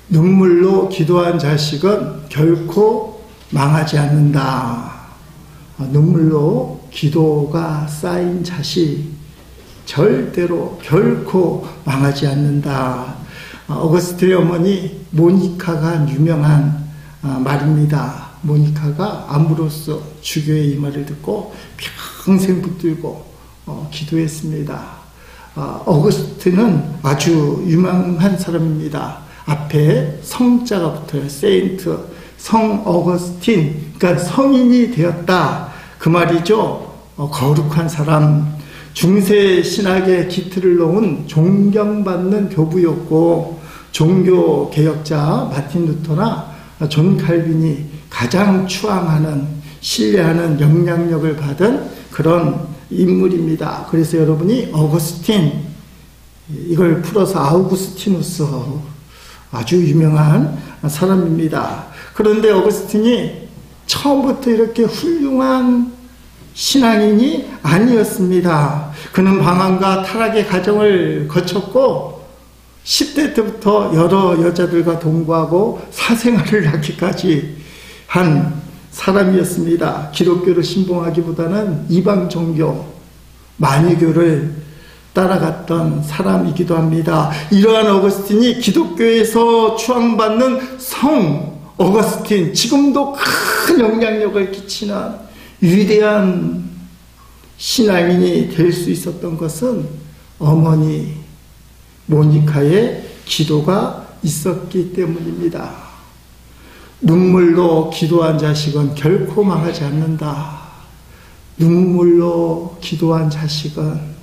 눈물로 기도한 자식은 결코 망하지 않는다. 눈물로 기도가 쌓인 자식 절대로 결코 망하지 않는다. 어거스틴의 어머니 모니카가 유명한 말입니다. 모니카가 암브로스 주교의 이 말을 듣고 평생 붙들고 기도했습니다. 어거스틴은 아주 유명한 사람입니다. 앞에 성자가 붙어요. 세인트, 성 어거스틴, 그러니까 성인이 되었다 그 말이죠. 거룩한 사람, 중세 신학의 기틀을 놓은 존경받는 교부였고, 종교 개혁자 마틴 루터나 존 칼빈이 가장 추앙하는, 신뢰하는 영향력을 받은 그런 인물입니다. 그래서 여러분이 어거스틴, 이걸 풀어서 아우구스티누스, 아주 유명한 사람입니다. 그런데 어거스틴이 처음부터 이렇게 훌륭한 신앙인이 아니었습니다. 그는 방황과 타락의 과정을 거쳤고 10대 때부터 여러 여자들과 동거하고 사생활을 낳기까지 한 사람이었습니다. 기독교를 신봉하기보다는 이방 종교, 마니교를 따라갔던 사람이기도 합니다. 이러한 어거스틴이 기독교에서 추앙받는 성 어거스틴, 지금도 큰 영향력을 끼치는 위대한 신앙인이 될 수 있었던 것은 어머니 모니카의 기도가 있었기 때문입니다. 눈물로 기도한 자식은 결코 망하지 않는다. 눈물로 기도한 자식은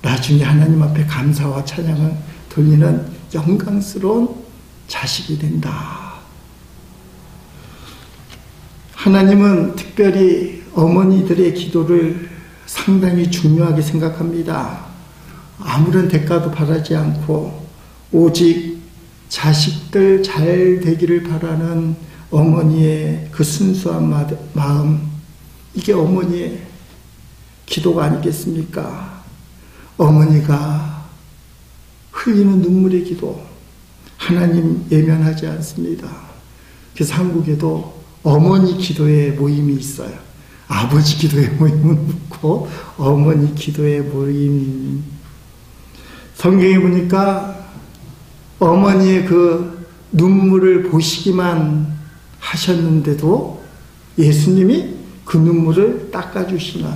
나중에 하나님 앞에 감사와 찬양을 돌리는 영광스러운 자식이 된다. 하나님은 특별히 어머니들의 기도를 상당히 중요하게 생각합니다. 아무런 대가도 바라지 않고 오직 자식들 잘 되기를 바라는 어머니의 그 순수한 마음, 이게 어머니의 기도가 아니겠습니까? 어머니가 흘리는 눈물의 기도, 하나님 예면하지 않습니다. 그래서 한국에도 어머니 기도의 모임이 있어요. 아버지 기도의 모임은 없고 어머니 기도의 모임. 성경에 보니까 어머니의 그 눈물을 보시기만 하셨는데도 예수님이 그 눈물을 닦아주시는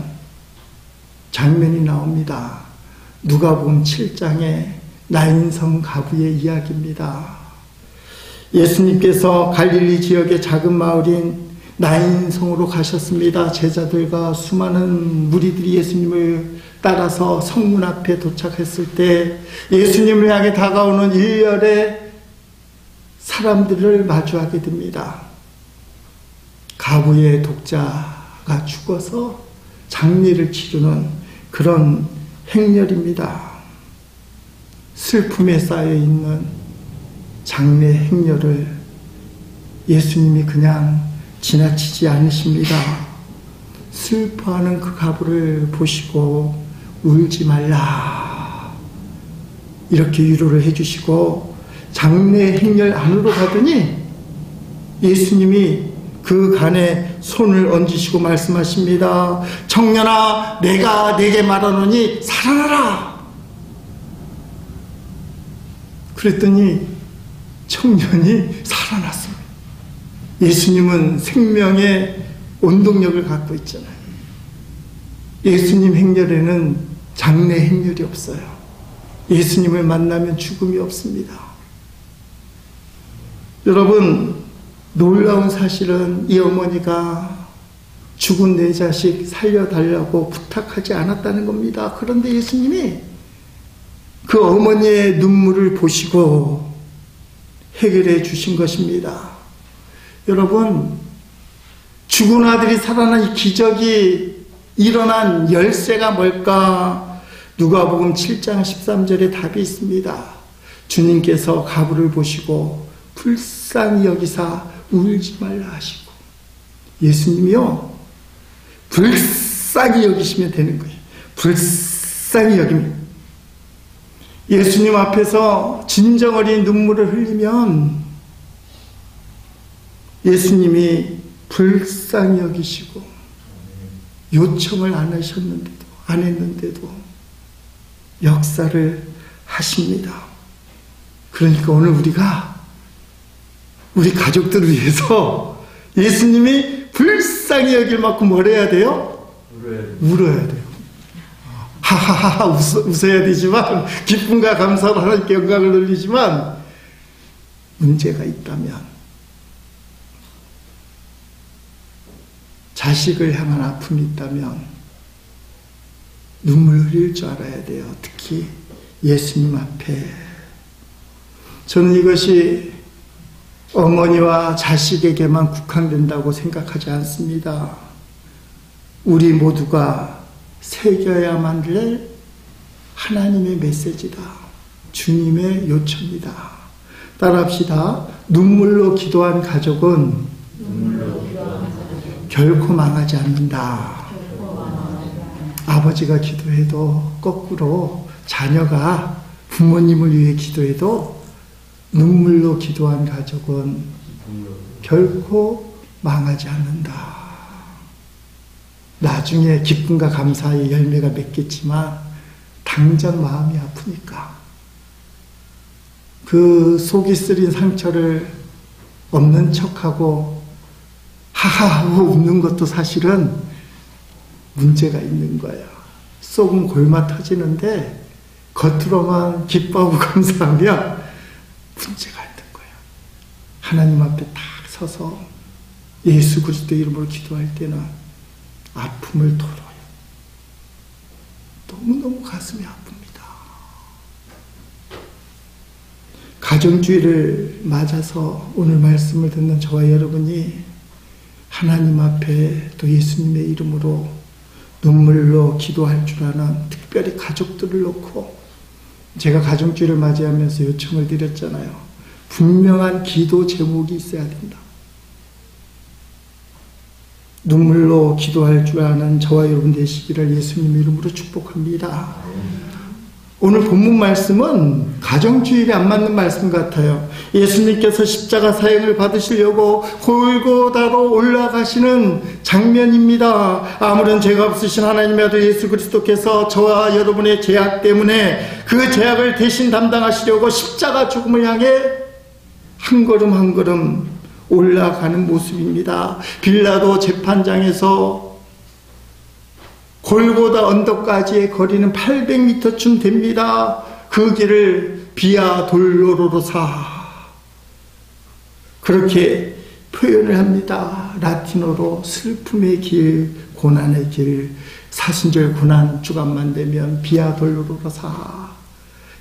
장면이 나옵니다. 누가복음 7장의 나인성 가부의 이야기입니다. 예수님께서 갈릴리 지역의 작은 마을인 나인성으로 가셨습니다. 제자들과 수많은 무리들이 예수님을 따라서 성문 앞에 도착했을 때 예수님을 향해 다가오는 일열의 사람들을 마주하게 됩니다. 가부의 독자가 죽어서 장례를 치르는 그런 행렬입니다. 슬픔에 쌓여있는 장례 행렬을 예수님이 그냥 지나치지 않으십니다. 슬퍼하는 그 가부를 보시고 울지 말라 이렇게 위로를 해주시고 장례 행렬 안으로 가더니 예수님이 그 간에 손을 얹으시고 말씀하십니다. 청년아, 내가 네게 말하노니 살아나라. 그랬더니 청년이 살아났습니다. 예수님은 생명의 원동력을 갖고 있잖아요. 예수님 행렬에는 장례 행렬이 없어요. 예수님을 만나면 죽음이 없습니다. 여러분, 놀라운 사실은 이 어머니가 죽은 내 자식 살려달라고 부탁하지 않았다는 겁니다. 그런데 예수님이 그 어머니의 눈물을 보시고 해결해 주신 것입니다. 여러분, 죽은 아들이 살아난 이 기적이 일어난 열쇠가 뭘까? 누가복음 7장 13절에 답이 있습니다. 주님께서 가부를 보시고 불쌍히 여기사 울지 말라 하시고, 예수님이요 불쌍히 여기시면 되는 거예요. 불쌍히 여기면 예수님 앞에서 진정 어린 눈물을 흘리면 예수님이 불쌍히 여기시고 요청을 안 했는데도 역사를 하십니다. 그러니까 오늘 우리가 우리 가족들을 위해서 예수님이 불쌍히 여길 만큼 뭘 해야 돼요? 울어야 돼요. 하하하하 웃어야 되지만, 기쁨과 감사로 하나님께 영광을 돌리지만, 문제가 있다면 자식을 향한 아픔이 있다면 눈물 흘릴 줄 알아야 돼요. 특히 예수님 앞에. 저는 이것이 어머니와 자식에게만 국한된다고 생각하지 않습니다. 우리 모두가 새겨야만 될 하나님의 메시지다. 주님의 요청이다. 따라합시다. 눈물로 기도한 가족은 결코 망하지 않는다. 아버지가 기도해도 거꾸로 자녀가 부모님을 위해 기도해도 눈물로 기도한 가족은 결코 망하지 않는다. 나중에 기쁨과 감사의 열매가 맺겠지만 당장 마음이 아프니까 그 속이 쓰린 상처를 없는 척하고 하하하고 웃는 것도 사실은 문제가 있는 거예요. 속은 골마 터지는데 겉으로만 기뻐하고 감사하면 문제가 있는 거예요. 하나님 앞에 딱 서서 예수 그리스도 이름으로 기도할 때는 아픔을 털어요. 너무너무 가슴이 아픕니다. 가정주의를 맞아서 오늘 말씀을 듣는 저와 여러분이 하나님 앞에 또 예수님의 이름으로 눈물로 기도할 줄 아는 특별히 가족들을 놓고 제가 가정주의를 맞이하면서 요청을 드렸잖아요. 분명한 기도 제목이 있어야 된다. 눈물로 기도할 줄 아는 저와 여러분 되시기를 예수님 이름으로 축복합니다. 오늘 본문 말씀은 가정주의에 안 맞는 말씀 같아요. 예수님께서 십자가 사형을 받으시려고 골고다로 올라가시는 장면입니다. 아무런 죄가 없으신 하나님의 아들 예수 그리스도께서 저와 여러분의 죄악 때문에 그 죄악을 대신 담당하시려고 십자가 죽음을 향해 한 걸음 한 걸음 올라가는 모습입니다. 빌라도 재판장에서 골고다 언덕까지의 거리는 800m쯤 됩니다. 그 길을 비아 돌로로사 그렇게 표현을 합니다. 라틴어로 슬픔의 길, 고난의 길, 사순절 고난 주간만 되면 비아 돌로로사.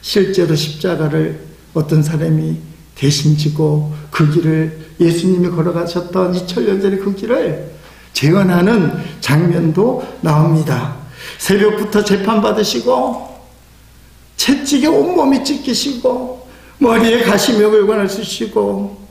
실제로 십자가를 어떤 사람이 대신 지고 그 길을 예수님이 걸어가셨던 2000년 전에 그 길을 재현하는 장면도 나옵니다. 새벽부터 재판받으시고 채찍에 온몸이 찢기시고 머리에 가시명을관을 쓰시고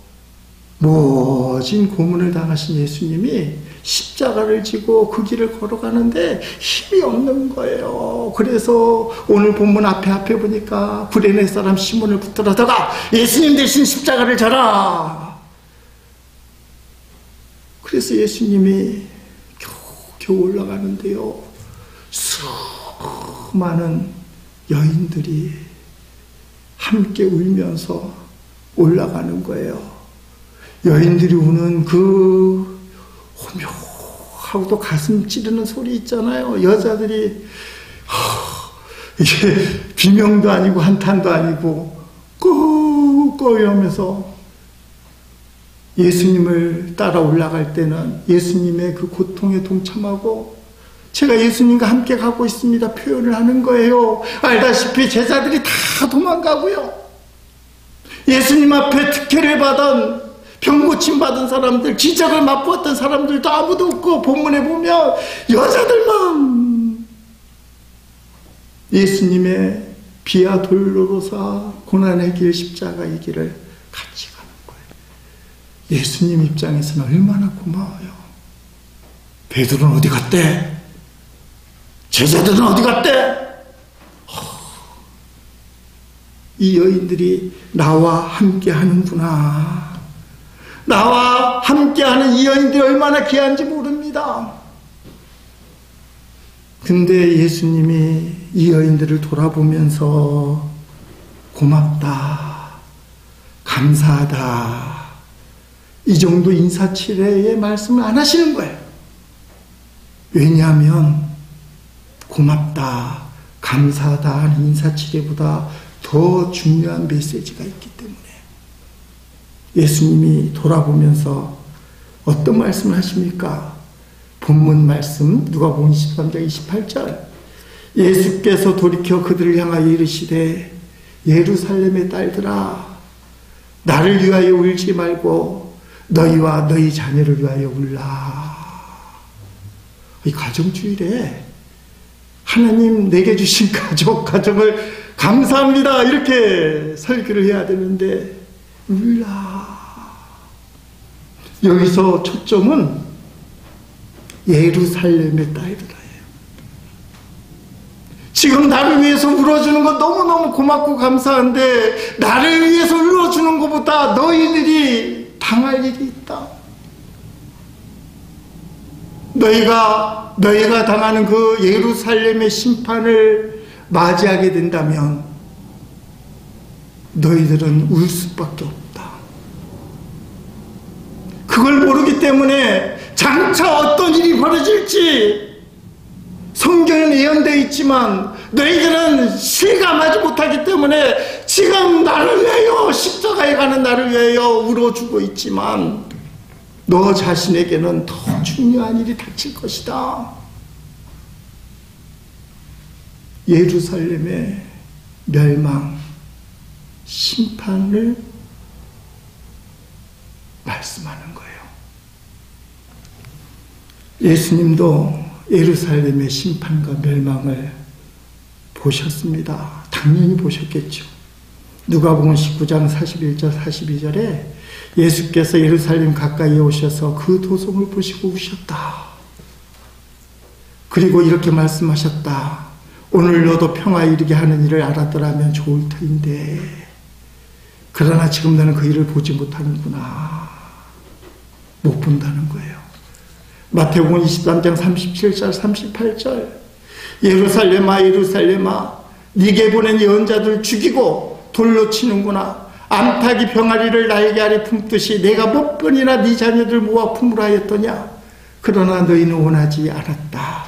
모진 고문을 당하신 예수님이 십자가를 지고 그 길을 걸어가는데 힘이 없는 거예요. 그래서 오늘 본문 앞에 보니까 구레네 사람 시몬을 붙들어다가 예수님 대신 십자가를 져라. 그래서 예수님이 겨우 올라가는데요. 수많은 여인들이 함께 울면서 올라가는 거예요. 여인들이 우는 그 호명하고 또 가슴 찌르는 소리 있잖아요. 여자들이 이게 비명도 아니고 한탄도 아니고 끄끄 이러면서 예수님을 따라 올라갈 때는 예수님의 그 고통에 동참하고 제가 예수님과 함께 가고 있습니다 표현을 하는 거예요. 알다시피 제자들이 다 도망가고요. 예수님 앞에 특혜를 받은 병고침 받은 사람들, 기적을 맛보았던 사람들도 아무도 없고 본문에 보면 여자들만 예수님의 비아 돌로로사 고난의 길 십자가의 길을 같이 가는 거예요. 예수님 입장에서는 얼마나 고마워요. 베드로는 어디 갔대? 제자들은 어디 갔대? 이 여인들이 나와 함께 하는구나. 나와 함께하는 이 여인들이 얼마나 귀한지 모릅니다. 근데 예수님이 이 여인들을 돌아보면서 고맙다, 감사하다, 이 정도 인사치레의 말씀을 안 하시는 거예요. 왜냐하면 고맙다, 감사하다 하는 인사치레보다 더 중요한 메시지가 있기 때문에. 예수님이 돌아보면서 어떤 말씀을 하십니까? 본문 말씀 누가복음 23장 28절. 예수께서 돌이켜 그들을 향하여 이르시되 예루살렘의 딸들아, 나를 위하여 울지 말고 너희와 너희 자녀를 위하여 울라. 이 가정주일에 하나님 내게 주신 가정을 감사합니다 이렇게 설교를 해야 되는데 울라. 여기서 초점은 예루살렘의 딸들이에요. 지금 나를 위해서 울어주는 거 너무너무 고맙고 감사한데 나를 위해서 울어주는 것보다 너희들이 당할 일이 있다. 너희가 당하는 그 예루살렘의 심판을 맞이하게 된다면 너희들은 울 수밖에 없다. 그걸 모르기 때문에 장차 어떤 일이 벌어질지 성경에는 예언되어 있지만 너희들은 실감하지 못하기 때문에 지금 나를 위하여 십자가에 가는 나를 위하여 울어주고 있지만 너 자신에게는 더 중요한 일이 닥칠 것이다. 예루살렘의 멸망, 심판을 말씀하는 거예요. 예수님도 예루살렘의 심판과 멸망을 보셨습니다. 당연히 보셨겠죠. 누가복음 19장 41절 42절에 예수께서 예루살렘 가까이에 오셔서 그 도성을 보시고 우셨다. 그리고 이렇게 말씀하셨다. 오늘 너도 평화에 이르게 하는 일을 알았더라면 좋을 터인데 그러나 지금 너는 그 일을 보지 못하는구나. 못 본다는 거예요. 마태복음 23장 37절 38절 예루살렘아 예루살렘아 네게 보낸 예언자들 죽이고 돌로 치는구나. 암탉이 병아리를 나에게 아래 품듯이 내가 몇 번이나 네 자녀들 모아 품으라 하였더냐. 그러나 너희는 원하지 않았다.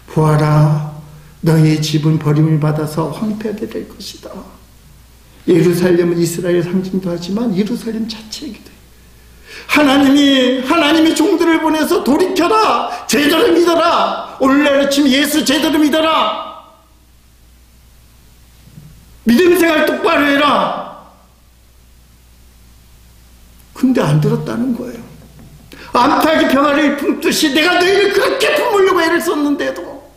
보아라 너희의 집은 버림을 받아서 황폐하게 될 것이다. 예루살렘은 이스라엘 상징도 하지만 예루살렘 자체이기도 해요. 하나님이 종들을 보내서 돌이켜라. 제대로 믿어라. 오늘날 아침 예수 제대로 믿어라. 믿음 생활 똑바로 해라. 근데 안 들었다는 거예요. 암탉이 병아리를 품듯이 내가 너희를 그렇게 품으려고 애를 썼는데도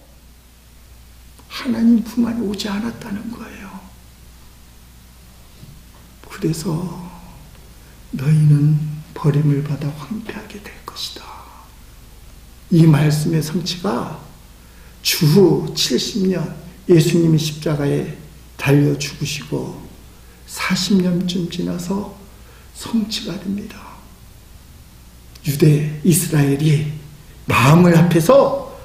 하나님 품 안에 오지 않았다는 거예요. 그래서 너희는 버림을 받아 황폐하게 될 것이다. 이 말씀의 성취가 주후 70년 예수님이 십자가에 달려 죽으시고 40년쯤 지나서 성취가 됩니다. 유대 이스라엘이 마음을 합해서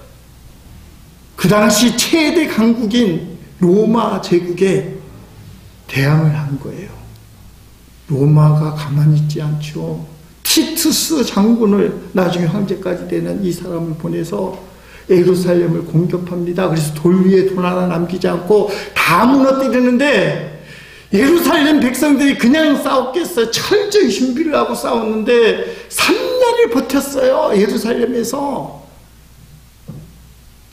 그 당시 최대 강국인 로마 제국에 대항을 한 거예요. 로마가 가만히 있지 않죠. 티투스 장군을 나중에 황제까지 되는 이 사람을 보내서 예루살렘을 공격합니다. 그래서 돌 위에 돌 하나 남기지 않고 다 무너뜨리는데 예루살렘 백성들이 그냥 싸웠겠어요. 철저히 준비를 하고 싸웠는데 3년을 버텼어요. 예루살렘에서.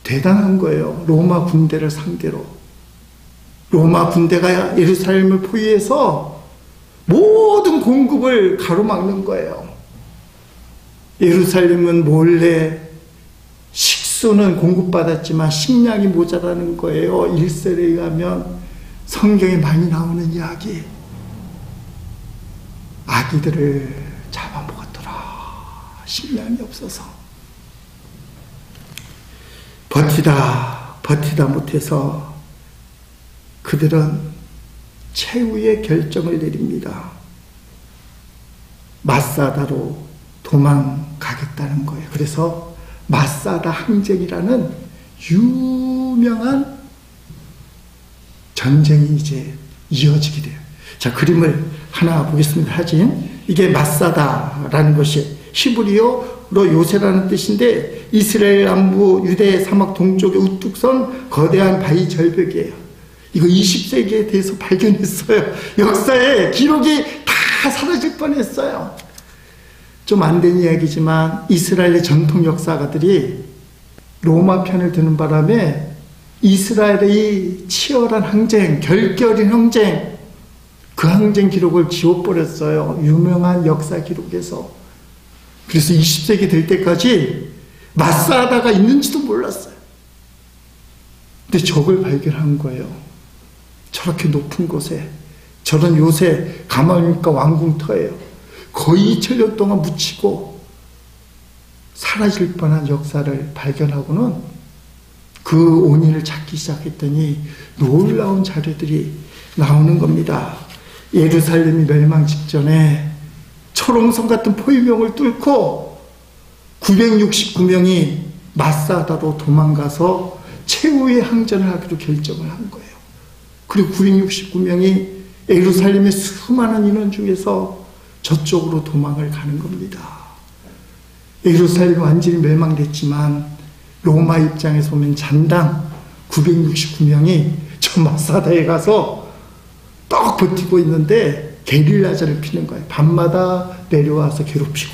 대단한 거예요. 로마 군대를 상대로. 로마 군대가 예루살렘을 포위해서 모든 공급을 가로막는 거예요. 예루살렘은 몰래 식수는 공급받았지만 식량이 모자라는 거예요. 1세에 의하면 성경에 많이 나오는 이야기. 아기들을 잡아먹었더라. 식량이 없어서. 버티다 못해서 그들은 최후의 결정을 내립니다. 마사다로 도망가겠다는 거예요. 그래서 마사다 항쟁이라는 유명한 전쟁이 이제 이어지게 돼요. 자, 그림을 하나 보겠습니다. 사진. 이게 마사다라는 것이 히브리어로 요새라는 뜻인데 이스라엘 남부 유대 사막 동쪽에 우뚝 선 거대한 바위 절벽이에요. 이거 20세기에 대해서 발견했어요. 역사에 기록이 다 사라질 뻔했어요. 좀 안 된 이야기지만 이스라엘의 전통 역사가들이 로마 편을 드는 바람에 이스라엘의 치열한 항쟁, 결결인 항쟁, 그 항쟁 기록을 지워버렸어요. 유명한 역사 기록에서. 그래서 20세기 될 때까지 마사다가 있는지도 몰랐어요. 근데 적을 발견한 거예요. 저렇게 높은 곳에 저런 요새 가마니까 왕궁터예요. 거의 2000년 동안 묻히고 사라질 뻔한 역사를 발견하고는 그 원인을 찾기 시작했더니 놀라운 자료들이 나오는 겁니다. 예루살렘이 멸망 직전에 초롱성 같은 포위명을 뚫고 969명이 마사다로 도망가서 최후의 항전을 하기로 결정을 한 거예요. 그리고 969명이 예루살렘의 수많은 인원 중에서 저쪽으로 도망을 가는 겁니다. 예루살렘이 완전히 멸망됐지만 로마 입장에서 보면 잔당 969명이 저 마사다에 가서 떡 버티고 있는데 게릴라전을 피는 거예요. 밤마다 내려와서 괴롭히고.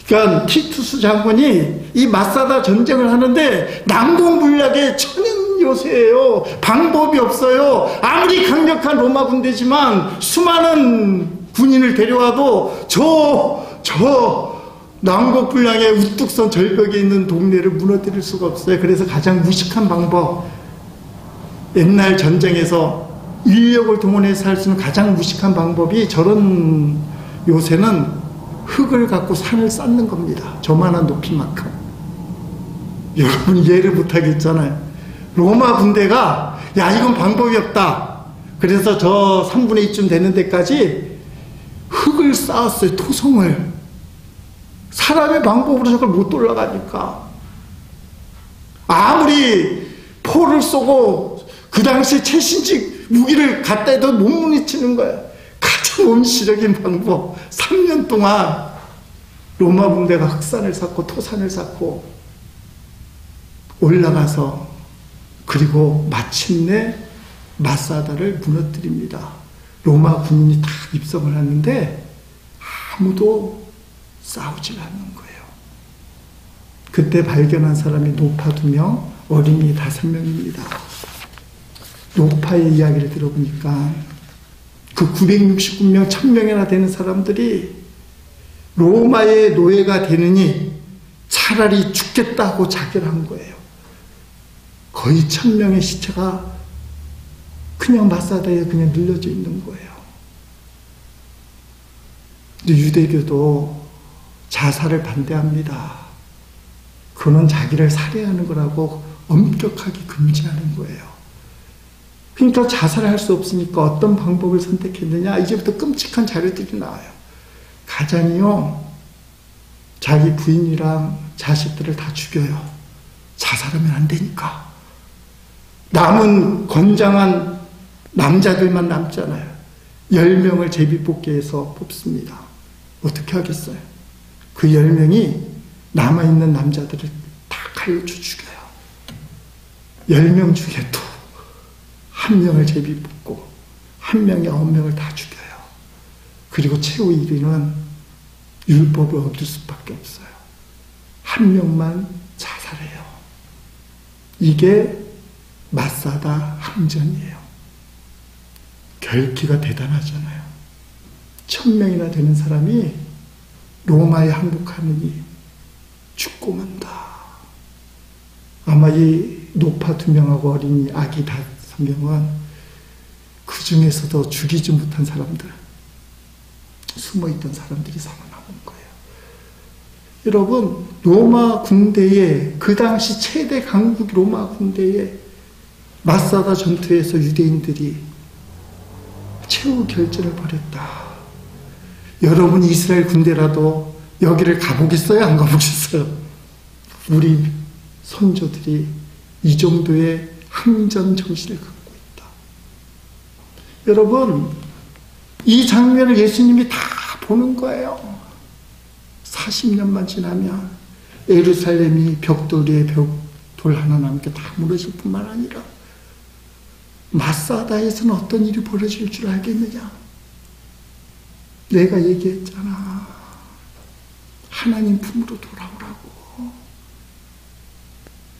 그러니까 티투스 장군이 이 마사다 전쟁을 하는데 난공불락의 천연 요새예요. 방법이 없어요. 아무리 강력한 로마 군대지만 수많은 군인을 데려와도 저 난공불락의 우뚝 선 절벽에 있는 동네를 무너뜨릴 수가 없어요. 그래서 가장 무식한 방법, 옛날 전쟁에서 인력을 동원해서 할 수 있는 가장 무식한 방법이 저런 요새는 흙을 갖고 산을 쌓는 겁니다. 저만한 높이만큼. 여러분 이해를 못하겠잖아요. 로마 군대가 야 이건 방법이 없다. 그래서 저 3분의 2쯤 되는 데까지 흙을 쌓았어요. 토성을. 사람의 방법으로 저걸 못 올라가니까. 아무리 포를 쏘고 그 당시에 최신식 무기를 갖다 해도 못 무너뜨리는 거야. 가장 원시적인 방법. 3년 동안 로마 군대가 흑산을 쌓고 토산을 쌓고 올라가서 그리고 마침내 마사다를 무너뜨립니다. 로마 군인이 다 입성을 하는데 아무도 싸우질 않는 거예요. 그때 발견한 사람이 노파 2명, 어린이 5명입니다. 노파의 이야기를 들어보니까 그 969명, 1000명이나 되는 사람들이 로마의 노예가 되느니 차라리 죽겠다고 자결한 거예요. 거의 1000명의 시체가 그냥 마사다에 그냥 늘려져 있는 거예요. 근데 유대교도 자살을 반대합니다. 그는 자기를 살해하는 거라고 엄격하게 금지하는 거예요. 그러니까 자살을 할 수 없으니까 어떤 방법을 선택했느냐? 이제부터 끔찍한 자료들이 나와요. 가장이요, 자기 부인이랑 자식들을 다 죽여요. 자살하면 안 되니까. 남은 건장한 남자들만 남잖아요. 10명을 제비뽑기해서 뽑습니다. 어떻게 하겠어요? 그 10명이 남아있는 남자들을 다 칼로 죽여요. 10명 중에 또 1명을 제비뽑고 1명이 9명을 다 죽여요. 그리고 최후 1위는 율법을 얻을 수밖에 없어요. 1명만 자살해요. 이게 마사다 항전이에요. 결기가 대단하잖아요. 1000명이나 되는 사람이 로마에 항복하느니 죽고 만다. 아마 이 노파 2명하고 어린이 아기 5명은 그 중에서도 죽이지 못한 사람들, 숨어있던 사람들이 살아남은 거예요. 여러분, 로마 군대에, 그 당시 최대 강국 로마 군대에 마사다 전투에서 유대인들이 최후 결전을 벌였다. 여러분 이스라엘 군대라도 여기를 가보겠어요? 안 가보겠어요? 우리 선조들이 이 정도의 항전 정신을 갖고 있다. 여러분 이 장면을 예수님이 다 보는 거예요. 40년만 지나면 예루살렘이 벽돌 위에 벽돌 하나 남게 다 무너질 뿐만 아니라 마사다에서는 어떤 일이 벌어질 줄 알겠느냐? 내가 얘기했잖아. 하나님 품으로 돌아오라고.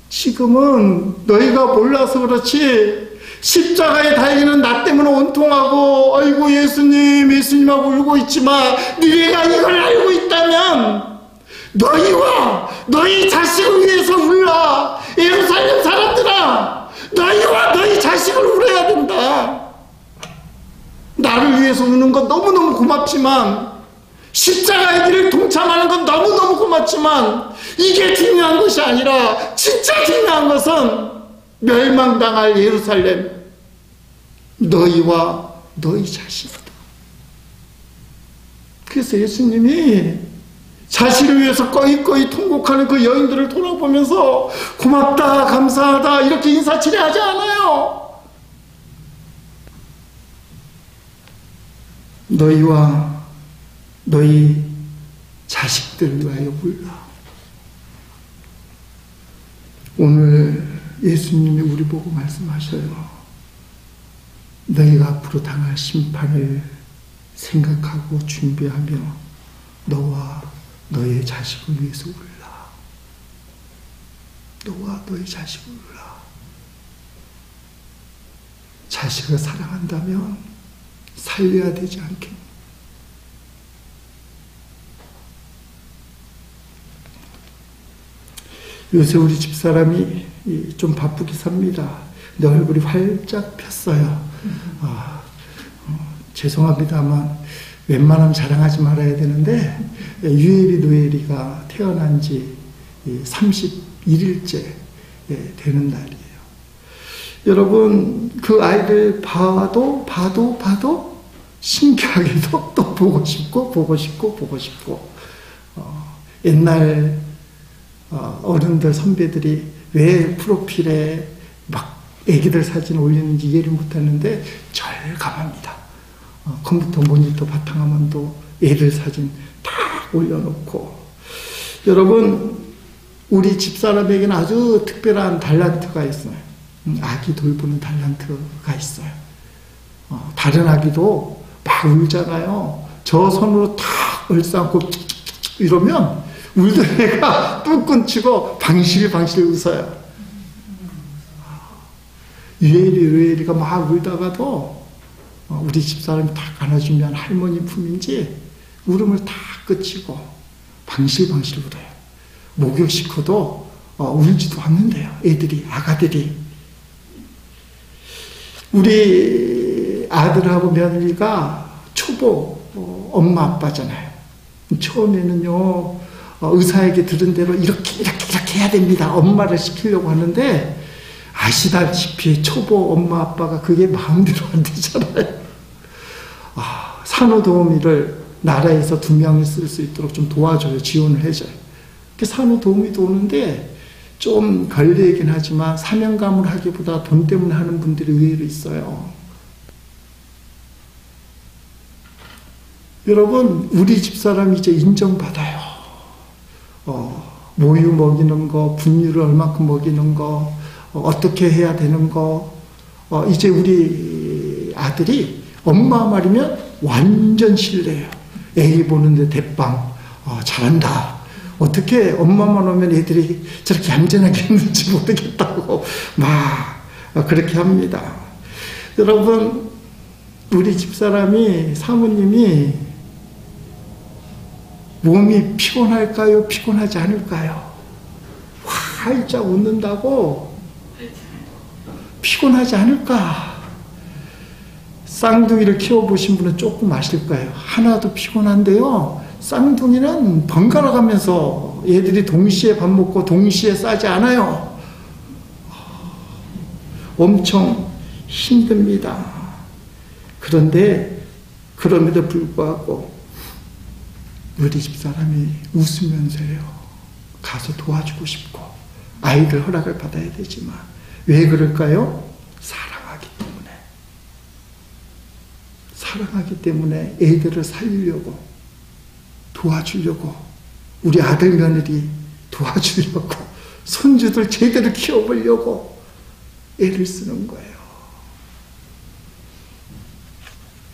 지금은 너희가 몰라서 그렇지 십자가에 달리는 나 때문에 원통하고 아이고 예수님하고 울고 있지만 너희가 이걸 알고 있다면 너희와 너희 자식을 위해서 울라. 예루살렘 사람들아, 너희와 너희 자식을 울어야 된다. 나를 위해서 우는 건 너무너무 고맙지만, 십자가의 길을 동참하는 건 너무너무 고맙지만, 이게 중요한 것이 아니라 진짜 중요한 것은 멸망당할 예루살렘, 너희와 너희 자식이다. 그래서 예수님이 자신을 위해서 꺼이꺼이 통곡하는 그 여인들을 돌아보면서 고맙다, 감사하다 이렇게 인사치레하지 않아요. 너희와 너희 자식들을 위하여 불라. 오늘 예수님이 우리 보고 말씀하셔요. 너희가 앞으로 당할 심판을 생각하고 준비하며 너와 너의 자식을 위해서 울라. 너와 너의 자식을 울라. 자식을 사랑한다면 살려야 되지 않겠니? 요새 우리 집사람이 좀 바쁘게 삽니다. 내 얼굴이 활짝 폈어요. 죄송합니다만 웬만하면 자랑하지 말아야 되는데 유엘이 노엘이가 태어난 지 31일째 되는 날이에요. 여러분 그 아이를 봐도 신기하게도 또 보고 싶고 옛날 어른들 선배들이 왜 프로필에 막 애기들 사진 올리는지 이해를 못하는데 절감합니다. 컴퓨터 모니터 바탕화면도 애들 사진 다 올려놓고. 여러분 우리 집사람에게는 아주 특별한 달란트가 있어요. 아기 돌보는 달란트가 있어요. 다른 아기도 막 울잖아요. 저 손으로 탁 얼싸안고 이러면 울던 애가 뚝 끊치고 방실 웃어요. 유엘이가 막 울다가도 우리 집사람이 딱 안아주면 할머니 품인지 울음을 다 그치고 방실 울어요. 목욕시켜도 울지도 않는데요. 애들이, 아가들이. 우리 아들하고 며느리가 초보 엄마 아빠잖아요. 처음에는요 의사에게 들은 대로 이렇게 해야 됩니다. 엄마를 시키려고 하는데 아시다시피 초보 엄마 아빠가 그게 마음대로 안 되잖아요. 산후도우미를 나라에서 2명이 쓸 수 있도록 좀 도와줘요. 지원을 해줘요. 산후도우미도 오는데 좀 걸리긴 하지만 사명감을 하기보다 돈 때문에 하는 분들이 의외로 있어요. 여러분 우리 집사람이 이제 인정받아요. 모유 먹이는 거, 분유를 얼마큼 먹이는 거, 어떻게 해야 되는 거. 이제 우리 아들이 엄마 말이면 완전 신뢰해요. 애기 보는데 대빵 잘한다. 어떻게 엄마만 오면 애들이 저렇게 얌전하게 있는지 모르겠다고 막 그렇게 합니다. 여러분 우리 집사람이 사모님이 몸이 피곤할까요? 피곤하지 않을까요? 활짝 웃는다고 피곤하지 않을까? 쌍둥이를 키워보신 분은 조금 아실 거예요. 하나도 피곤한데요. 쌍둥이는 번갈아 가면서 얘들이 동시에 밥 먹고 동시에 싸지 않아요. 엄청 힘듭니다. 그런데 그럼에도 불구하고 우리 집사람이 웃으면서요, 가서 도와주고 싶고 아이들 허락을 받아야 되지만 왜 그럴까요? 사랑하기 때문에 애들을 살리려고, 도와주려고, 우리 아들 며느리 도와주려고, 손주들 제대로 키워보려고 애를 쓰는 거예요.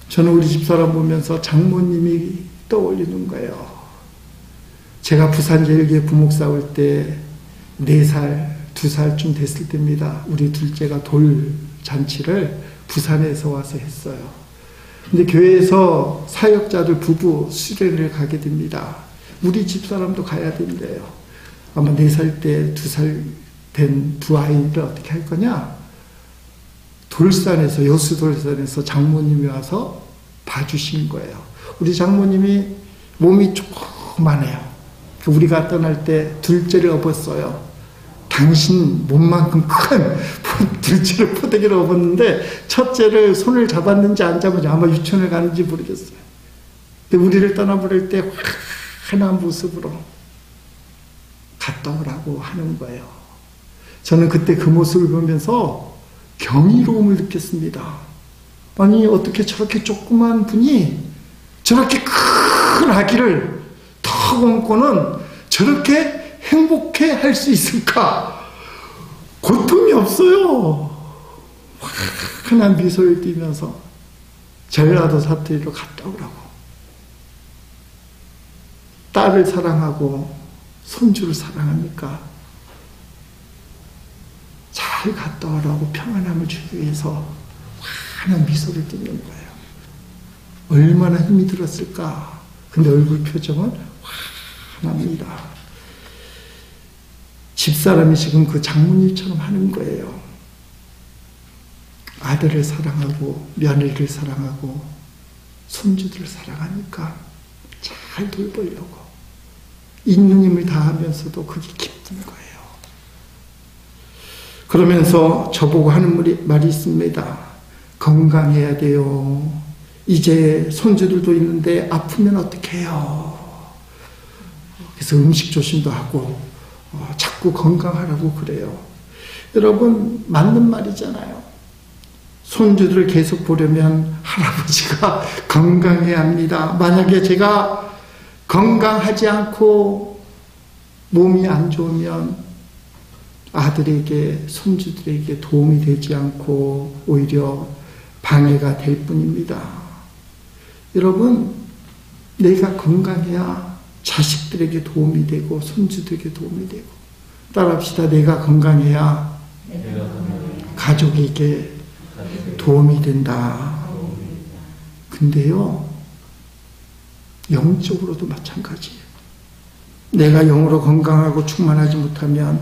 저는 우리 집사람 보면서 장모님이 떠올리는 거예요. 제가 부산 제일교회 부목사 올 때 4살, 2살쯤 됐을 때입니다. 우리 둘째가 돌 잔치를 부산에서 와서 했어요. 근데 교회에서 사역자들 부부 수련회를 가게 됩니다. 우리 집사람도 가야 된대요. 아마 4살 때 2살 된 두 아이를 어떻게 할 거냐? 돌산에서, 여수돌산에서 장모님이 와서 봐주신 거예요. 우리 장모님이 몸이 조그만해요. 우리가 떠날 때 둘째를 업었어요. 당신 몸만큼 큰 둘째를 포대기를 업었는데 첫째를 손을 잡았는지 안 잡았는지, 아마 유치원을 가는지 모르겠어요. 근데 우리를 떠나버릴 때 환한 모습으로 갔다 오라고 하는 거예요. 저는 그때 그 모습을 보면서 경이로움을 느꼈습니다. 아니, 어떻게 저렇게 조그만 분이 저렇게 큰 아기를 턱 얹고는 저렇게 행복해 할 수 있을까? 고통이 없어요. 환한 미소를 띠면서 전라도 사투리로 갔다 오라고. 딸을 사랑하고 손주를 사랑하니까 잘 갔다 오라고 평안함을 주기 위해서 환한 미소를 띠는 거예요. 얼마나 힘이 들었을까? 근데 얼굴 표정은 환합니다. 집사람이 지금 그 장모님처럼 하는 거예요. 아들을 사랑하고 며느리를 사랑하고 손주들을 사랑하니까 잘 돌보려고 있는 힘을 다하면서도 그게 기쁜 거예요. 그러면서 저보고 하는 말이 있습니다. 건강해야 돼요. 이제 손주들도 있는데 아프면 어떡해요. 그래서 음식 조심도 하고 자꾸 건강하라고 그래요. 여러분, 맞는 말이잖아요. 손주들을 계속 보려면 할아버지가 건강해야 합니다. 만약에 제가 건강하지 않고 몸이 안 좋으면 아들에게, 손주들에게 도움이 되지 않고 오히려 방해가 될 뿐입니다. 여러분, 내가 건강해야 자식들에게 도움이 되고 손주들에게 도움이 되고, 따라합시다. 내가 건강해야 가족에게 도움이 된다. 근데요, 영적으로도 마찬가지예요. 내가 영으로 건강하고 충만하지 못하면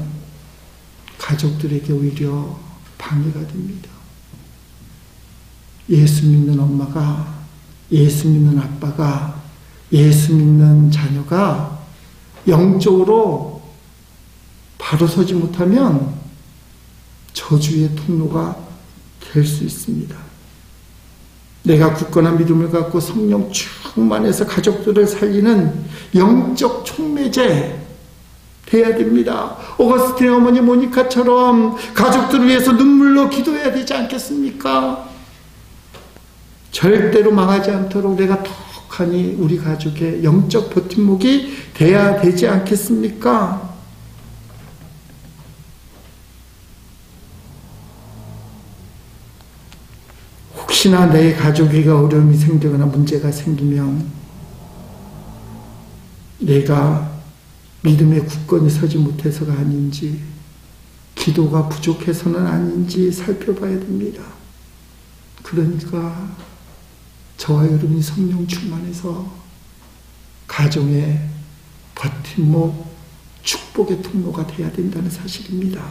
가족들에게 오히려 방해가 됩니다. 예수 믿는 엄마가, 예수 믿는 아빠가, 예수 믿는 자녀가 영적으로 바로 서지 못하면 저주의 통로가 될 수 있습니다. 내가 굳건한 믿음을 갖고 성령 충만해서 가족들을 살리는 영적 촉매제 돼야 됩니다. 오거스틴 어머니 모니카처럼 가족들을 위해서 눈물로 기도해야 되지 않겠습니까? 절대로 망하지 않도록 내가 톡하니 우리 가족의 영적 버팀목이 돼야 되지 않겠습니까? 혹시나 내 가족에게 어려움이 생기거나 문제가 생기면 내가 믿음에 굳건히 서지 못해서가 아닌지, 기도가 부족해서는 아닌지 살펴봐야 됩니다. 그러니까 저와 여러분이 성령 충만해서 가정의 버팀목, 축복의 통로가 돼야 된다는 사실입니다.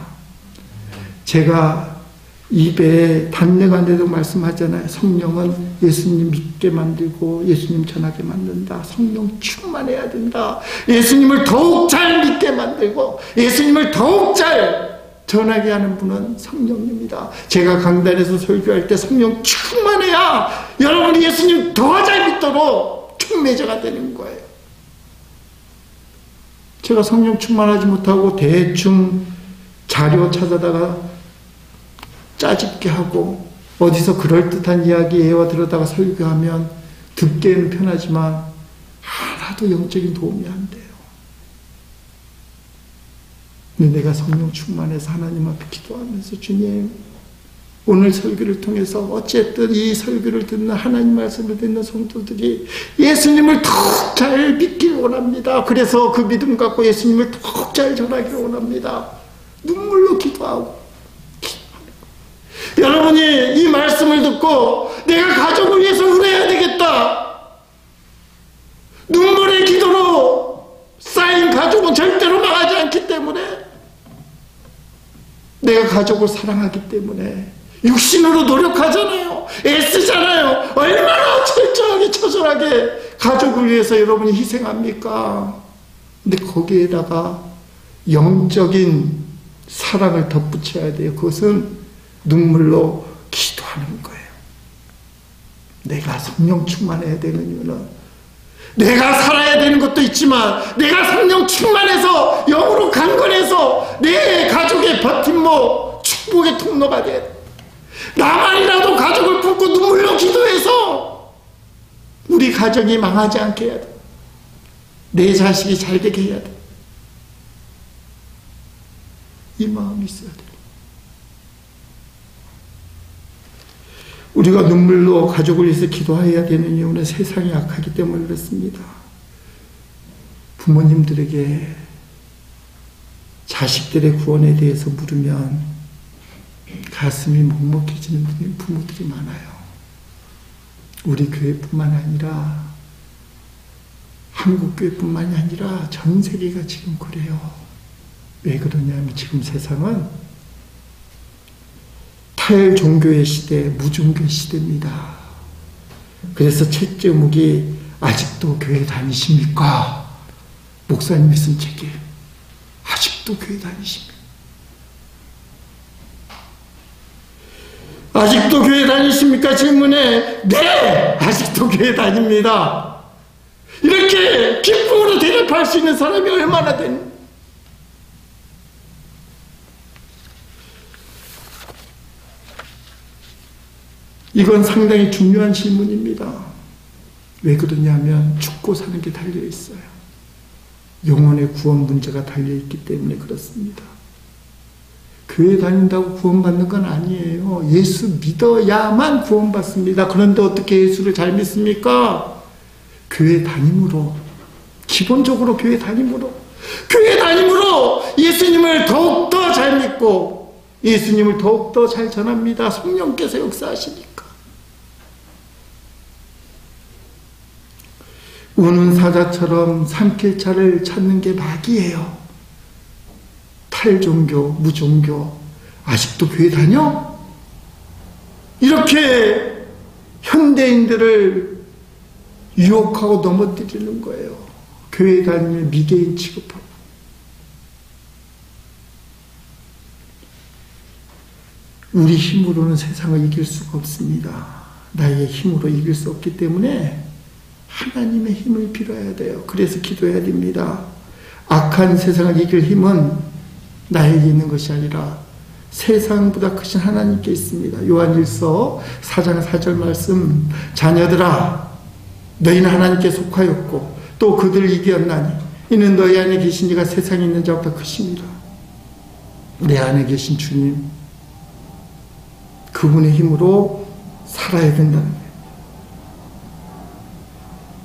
제가 입에 단내가 안 돼도 말씀하잖아요. 성령은 예수님 믿게 만들고 예수님 전하게 만든다. 성령 충만해야 된다. 예수님을 더욱 잘 믿게 만들고 예수님을 더욱 잘 전하게 하는 분은 성령입니다. 제가 강단에서 설교할 때 성령 충만해야 여러분이 예수님 더 잘 믿도록 촉매자가 되는 거예요. 제가 성령 충만하지 못하고 대충 자료 찾아다가 짜집게 하고 어디서 그럴듯한 이야기 예화 들어다가 설교하면 듣기에는 편하지만 하나도 영적인 도움이 안 돼요. 근데 내가 성령 충만해서 하나님 앞에 기도하면서 주님, 오늘 설교를 통해서 어쨌든 이 설교를 듣는 하나님 말씀을 듣는 성도들이 예수님을 더욱 잘 믿기를 원합니다. 그래서 그 믿음 갖고 예수님을 더욱 잘 전하기를 원합니다. 눈물로 기도하고 여러분이 이 말씀을 듣고 내가 가족을 위해서 울어야 되겠다. 눈물의 기도로 쌓인 가족은 절대로 망하지 않기 때문에, 내가 가족을 사랑하기 때문에 육신으로 노력하잖아요. 애쓰잖아요. 얼마나 철저하게 처절하게 가족을 위해서 여러분이 희생합니까? 근데 거기에다가 영적인 사랑을 덧붙여야 돼요. 그것은 눈물로 기도하는 거예요. 내가 성령 충만해야 되는 이유는 내가 살아야 되는 것도 있지만 내가 성령 충만해서 영으로 강건해서 내 가족의 버팀목, 축복의 통로가 돼야 돼. 나만이라도 가족을 품고 눈물로 기도해서 우리 가정이 망하지 않게 해야 돼. 내 자식이 잘 되게 해야 돼. 이 마음이 있어야 돼. 우리가 눈물로 가족을 위해서 기도해야 되는 이유는 세상이 악하기 때문에 그렇습니다. 부모님들에게 자식들의 구원에 대해서 물으면 가슴이 먹먹해지는 부모들이 많아요. 우리 교회뿐만 아니라 한국 교회뿐만이 아니라 전 세계가 지금 그래요. 왜 그러냐면 지금 세상은 탈종교의 시대, 무종교의 시대입니다. 그래서 책 제목이 아직도 교회 다니십니까? 목사님이 쓴 책이 아직도 교회 다니십니까? 아직도 교회 다니십니까? 질문에 네! 아직도 교회 다닙니다. 이렇게 기쁨으로 대답할 수 있는 사람이 얼마나 되는? 이건 상당히 중요한 질문입니다. 왜 그러냐면 죽고 사는 게 달려있어요. 영혼의 구원 문제가 달려있기 때문에 그렇습니다. 교회 다닌다고 구원받는 건 아니에요. 예수 믿어야만 구원받습니다. 그런데 어떻게 예수를 잘 믿습니까? 교회 다님으로, 기본적으로 교회 다님으로 예수님을 더욱더 잘 믿고 예수님을 더욱더 잘 전합니다. 성령께서 역사하시니까. 우는 사자처럼 산길차를 찾는 게 낙이에요. 탈종교, 무종교, 아직도 교회 다녀? 이렇게 현대인들을 유혹하고 넘어뜨리는 거예요. 교회 다니면 미개인 취급하고. 우리 힘으로는 세상을 이길 수가 없습니다. 나의 힘으로 이길 수 없기 때문에 하나님의 힘을 빌어야 돼요. 그래서 기도해야 됩니다. 악한 세상을 이길 힘은 나에게 있는 것이 아니라 세상보다 크신 하나님께 있습니다. 요한일서 4장 4절 말씀, 자녀들아 너희는 하나님께 속하였고 또 그들을 이겼나니 이는 너희 안에 계신 이가 세상에 있는 자보다 크십니다. 내 안에 계신 주님, 그분의 힘으로 살아야 된다는 거예요.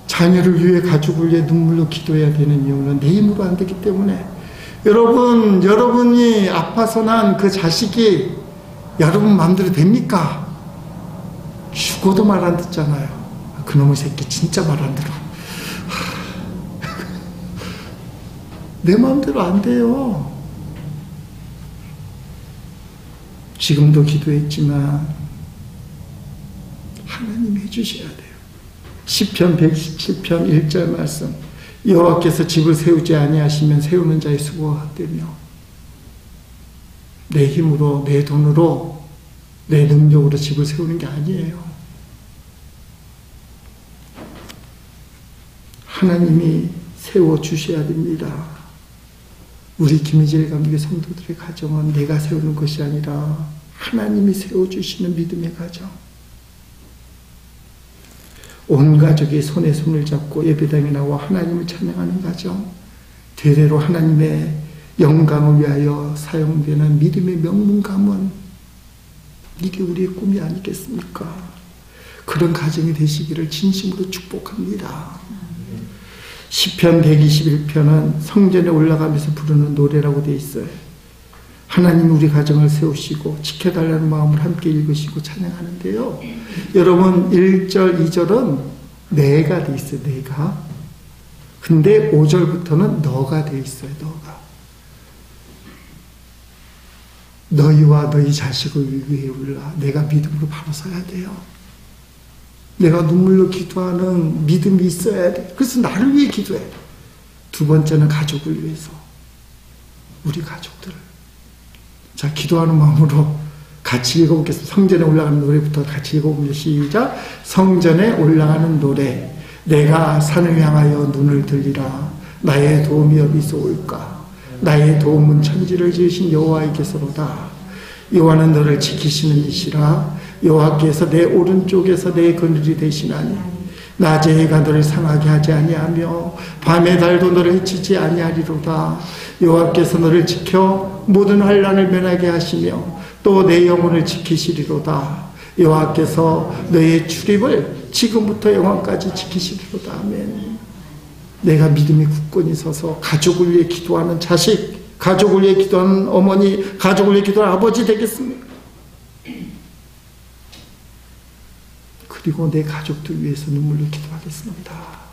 자녀를 위해, 가족을 위해 눈물로 기도해야 되는 이유는 내 힘으로 안 되기 때문에. 여러분이 아파서 난 그 자식이 여러분 마음대로 됩니까? 죽어도 말 안 듣잖아요. 그놈의 새끼 진짜 말 안 들어. 내 마음대로 안 돼요. 지금도 기도했지만 하나님이 해주셔야 돼요. 시편 117편 1절 말씀, 여호와께서 집을 세우지 아니하시면 세우는 자의 수고가 헛되며 내 힘으로, 내 돈으로, 내 능력으로 집을 세우는 게 아니에요. 하나님이 세워주셔야 됩니다. 우리 김희질 감독의 성도들의 가정은 내가 세우는 것이 아니라 하나님이 세워주시는 믿음의 가정. 온 가족이 손에 손을 잡고 예배당에 나와 하나님을 찬양하는 가정. 대대로 하나님의 영광을 위하여 사용되는 믿음의 명문 가문. 이게 우리의 꿈이 아니겠습니까? 그런 가정이 되시기를 진심으로 축복합니다. 시편 121편은 성전에 올라가면서 부르는 노래라고 되어 있어요. 하나님 우리 가정을 세우시고 지켜달라는 마음을 함께 읽으시고 찬양하는데요. 여러분 1절, 2절은 내가 되어 있어요. 내가. 근데 5절부터는 너가 되어 있어요. 너가. 너희와 너희 자식을 위해 울라. 내가 믿음으로 바로 서야 돼요. 내가 눈물로 기도하는 믿음이 있어야 돼. 그래서 나를 위해 기도해야 돼. 두 번째는 가족을 위해서. 우리 가족들을. 자, 기도하는 마음으로 같이 읽어보겠습니다. 성전에 올라가는 노래부터 같이 읽어보면 시작. 성전에 올라가는 노래. 내가 산을 향하여 눈을 들리라. 나의 도움이 어디서 올까? 나의 도움은 천지를 지으신 여호와에게서로다. 여호와는 너를 지키시는 이시라. 여호와께서 내 오른쪽에서 내 그늘이 되시나니 낮에 해가 너를 상하게 하지 아니하며 밤의 달도 너를 해치지 아니하리로다. 여호와께서 너를 지켜 모든 환난을 면하게 하시며 또 내 영혼을 지키시리로다. 여호와께서 너의 출입을 지금부터 영원까지 지키시리로다. 아멘. 내가 믿음이 굳건히 서서 가족을 위해 기도하는 자식, 가족을 위해 기도하는 어머니, 가족을 위해 기도하는 아버지 되겠습니까? 그리고 내 가족들 위해서 눈물로 기도하겠습니다.